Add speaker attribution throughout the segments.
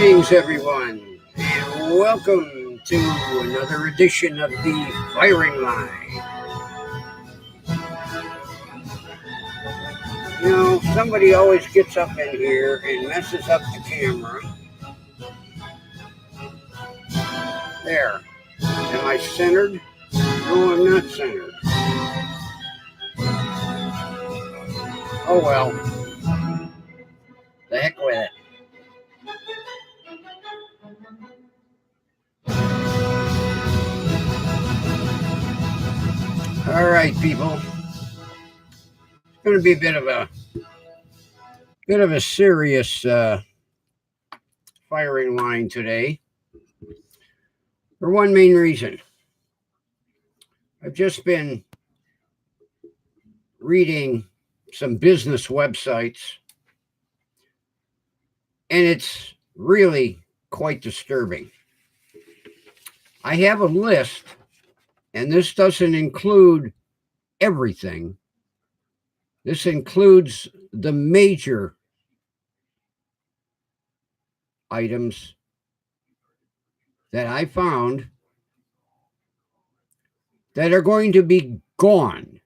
Speaker 1: Greetings, everyone, and welcome to another edition of the Firing Line. You know, somebody always gets up in here and messes up the camera. There. Am I centered? No, I'm not centered. Oh well. The heck with it. All right, people. It's going to be a bit of a serious firing line today. For one main reason. I've just been reading some business websites, and it's really quite disturbing. I have a list, and this doesn't include everything. This includes the major items that I found that are going to be gone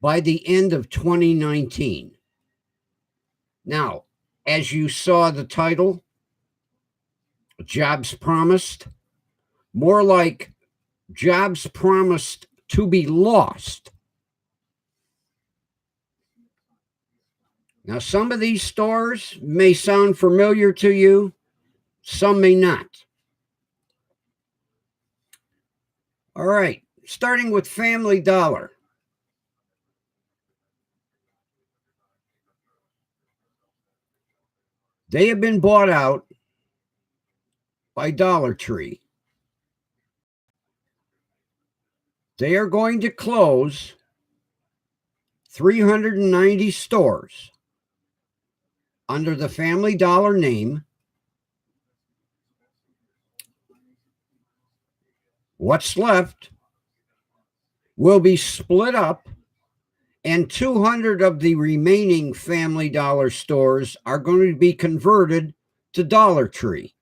Speaker 1: by the end of 2019. Now, as you saw the title, Jobs Promised, more like jobs promised to be lost. Now, some of these stores may sound familiar to you, some may not. All right, starting with Family Dollar. They have been bought out by Dollar Tree. They are going to close 390 stores under the Family Dollar name. What's left will be split up, and 200 of the remaining Family Dollar stores are going to be converted to Dollar Tree.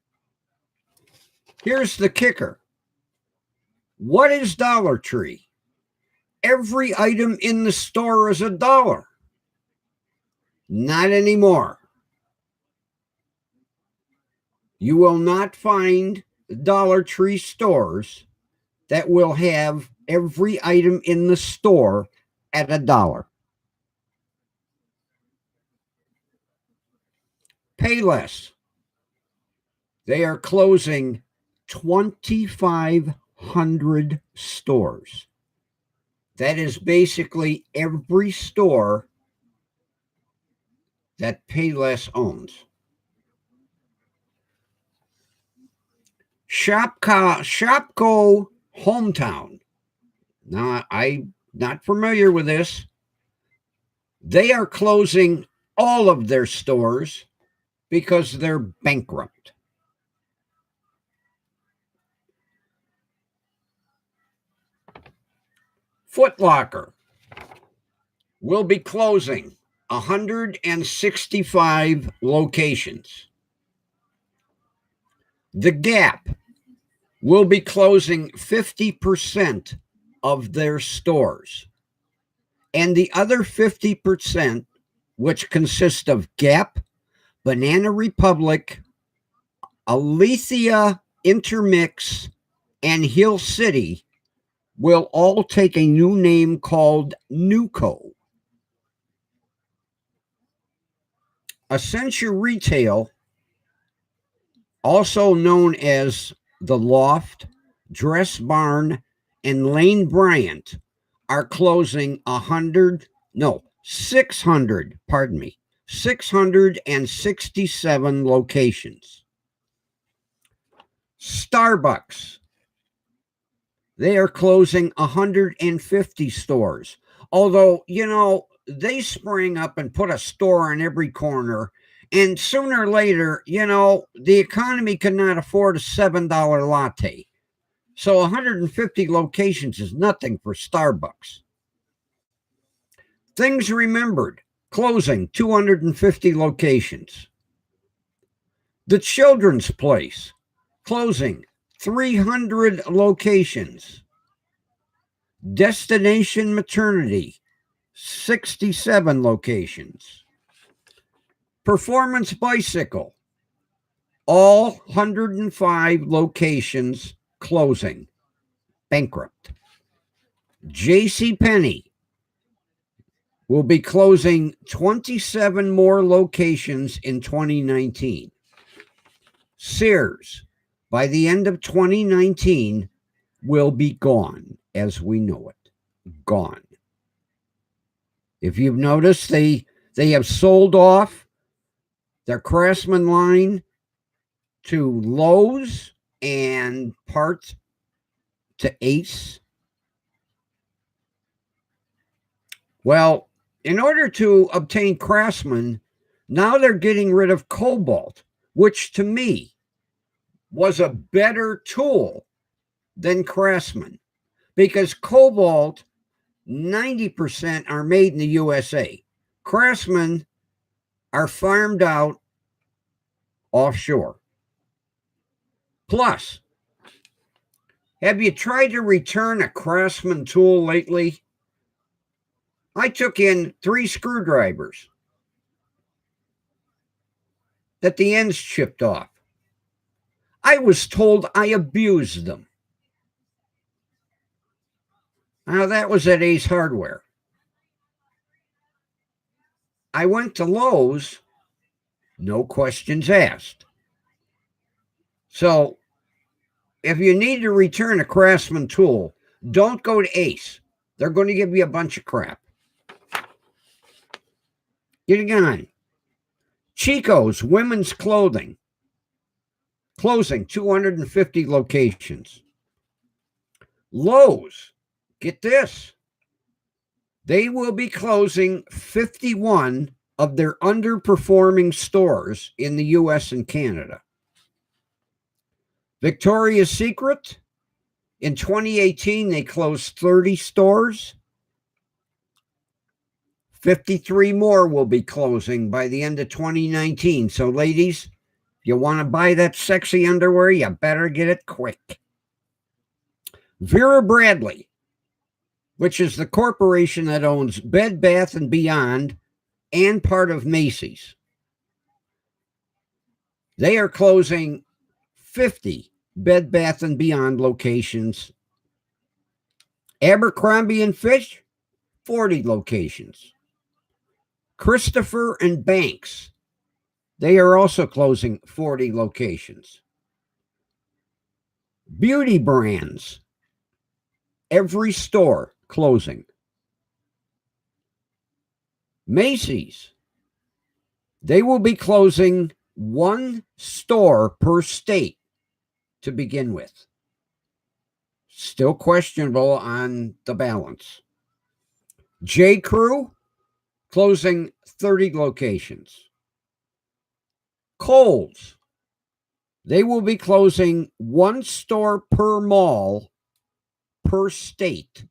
Speaker 1: Here's the kicker. What is Dollar Tree? Every item in the store is $1. Not anymore. You will not find Dollar Tree stores that will have every item in the store at $1. Payless. They are closing 2,500 stores. That is basically every store that Payless owns. Shopko Hometown. Now, I'm not familiar with this. They are closing all of their stores because they're bankrupt. Foot Locker will be closing 165 locations. The Gap will be closing 50% of their stores. And the other 50%, which consist of Gap, Banana Republic, Alethea Intermix, and Hill City, will all take a new name called Nuco. Essentia Retail, also known as The Loft, Dress Barn, and Lane Bryant, are closing 667 locations. Starbucks, they are closing 150 stores. Although, you know, they sprang up and put a store on every corner, and sooner or later, you know, the economy cannot afford a $7 latte. So 150 locations is nothing for Starbucks. Things Remembered, closing 250 locations. The Children's Place, closing 300 locations. Destination Maternity, 67 locations. Performance Bicycle, all 105 locations closing, bankrupt. JCPenney will be closing 27 more locations in 2019. Sears, by the end of 2019, will be gone as we know it. Gone. If you've noticed, they have sold off their Craftsman line to Lowe's and part to Ace. Well, in order to obtain Craftsman, now they're getting rid of Cobalt, which to me was a better tool than Craftsman, because Cobalt, 90% are made in the USA. Craftsman are farmed out offshore. Plus, have you tried to return a Craftsman tool lately? I took in 3 screwdrivers that the ends chipped off. I was told I abused them. Now, that was at Ace Hardware. I went to Lowe's, no questions asked. So, if you need to return a Craftsman tool, don't go to Ace. They're going to give you a bunch of crap. Getting on. Chico's Women's Clothing, closing 250 locations. Lowe's, get this, they will be closing 51 of their underperforming stores in the US and Canada. Victoria's Secret, in 2018, they closed 30 stores. 53 more will be closing by the end of 2019. So, ladies, if you want to buy that sexy underwear, you better get it quick. Vera Bradley, which is the corporation that owns Bed Bath & Beyond and part of Macy's. They are closing 50 Bed Bath & Beyond locations. Abercrombie & Fitch, 40 locations. Christopher & Banks, they are also closing 40 locations. Beauty brands, every store closing. Macy's, they will be closing 1 store per state to begin with. Still questionable on the balance. J. Crew, closing 30 locations. Kohl's, they will be closing 1 store per mall per state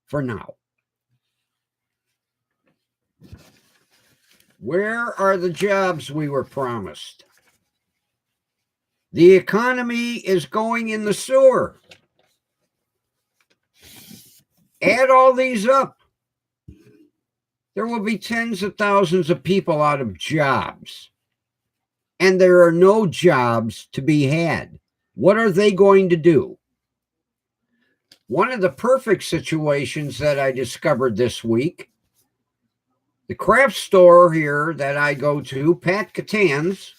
Speaker 1: for now. Where are the jobs we were promised? The economy is going in the sewer. Add all these up. There will be tens of thousands of people out of jobs. And there are no jobs to be had. What are they going to do? One of the perfect situations that I discovered this week, the craft store here that I go to, Pat Catan's,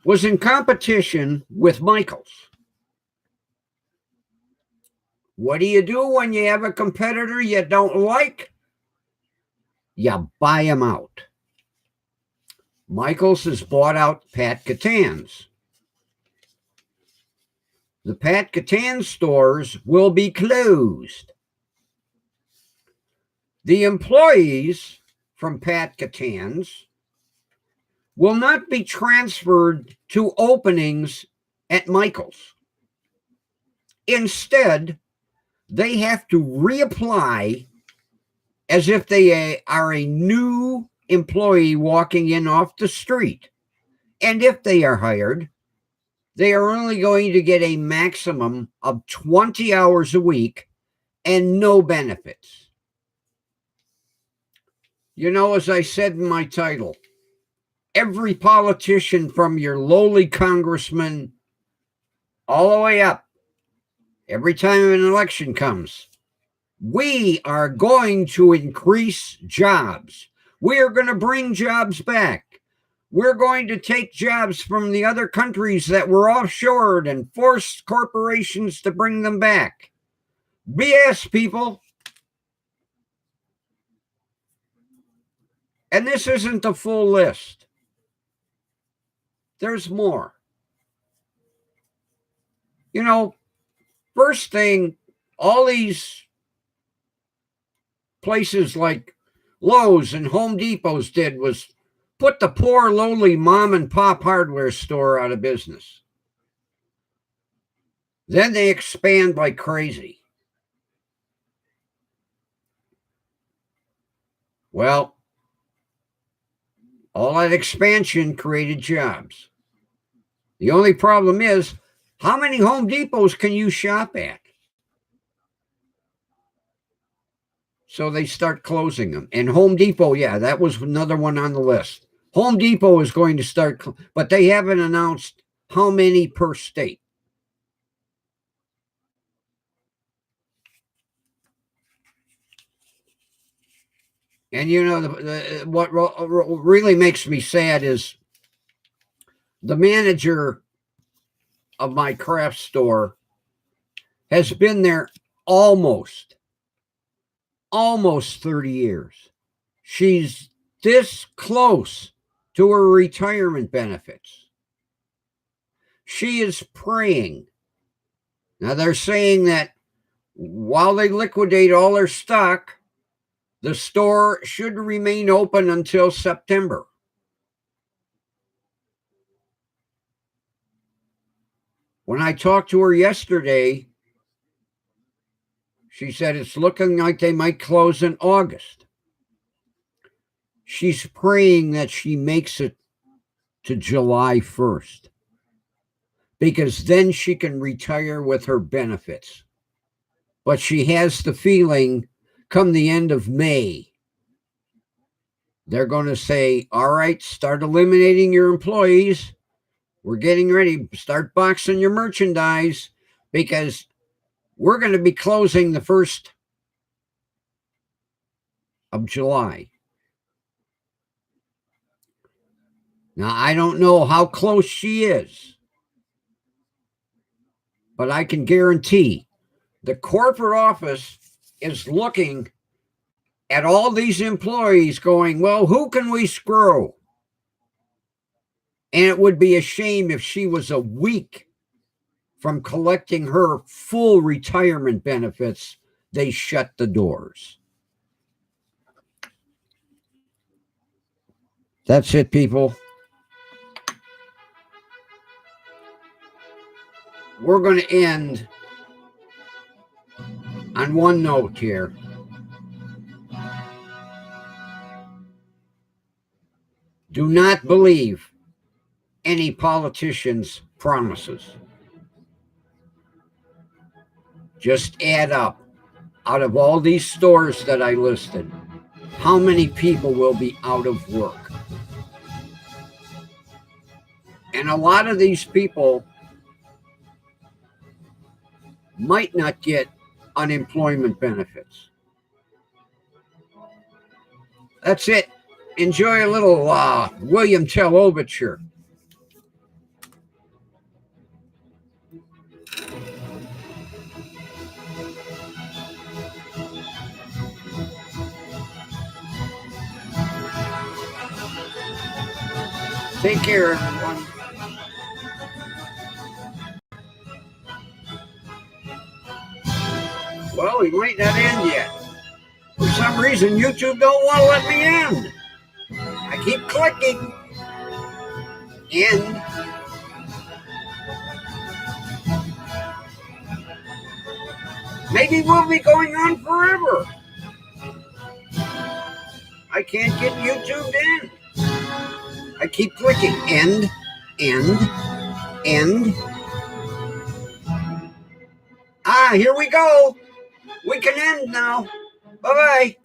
Speaker 1: was in competition with Michael's. What do you do when you have a competitor you don't like? You buy them out. Michael's has bought out Pat Catan's. The Pat Catan stores will be closed. The employees from Pat Catan's will not be transferred to openings at Michael's. Instead, they have to reapply as if they are a new employee walking in off the street. And if they are hired, they are only going to get a maximum of 20 hours a week and no benefits. You know, as I said in my title, every politician from your lowly congressman all the way up, every time an election comes, we are going to increase jobs. We are going to bring jobs back. We're going to take jobs from the other countries that were offshored and force corporations to bring them back. BS, people. And this isn't the full list. There's more. You know, first thing, all these places like Lowe's and Home Depot's did was put the poor, lowly mom and pop hardware store out of business. Then they expand like crazy. Well, all that expansion created jobs. The only problem is, how many Home Depots can you shop at? So they start closing them. And Home Depot, yeah, that was another one on the list. Home Depot is going to start, but they haven't announced how many per state. And you know, what really makes me sad is the manager of my craft store has been there almost 30 years. She's this close to her retirement benefits. She is praying. Now they're saying that while they liquidate all their stock, the store should remain open until September. When I talked to her yesterday, she said it's looking like they might close in August. She's praying that she makes it to July 1st, because then she can retire with her benefits. But she has the feeling come the end of May, they're going to say, all right, start eliminating your employees. We're getting ready. Start boxing your merchandise, because we're going to be closing the 1st of July. Now, I don't know how close she is, but I can guarantee the corporate office is looking at all these employees going, well, who can we screw? And it would be a shame if she was a week from collecting her full retirement benefits. They shut the doors. That's it, people. We're going to end on one note here. Do not believe any politician's promises. Just add up, out of all these stores that I listed, how many people will be out of work. And a lot of these people might not get unemployment benefits. That's it. Enjoy a little William Tell overture. Take care, everyone. Well, he might not end yet. For some reason, YouTube don't want to let me end. I keep clicking. End. Maybe we'll be going on forever. I can't get YouTube in. I keep clicking end, end, end. Ah, here we go. We can end now. Bye-bye.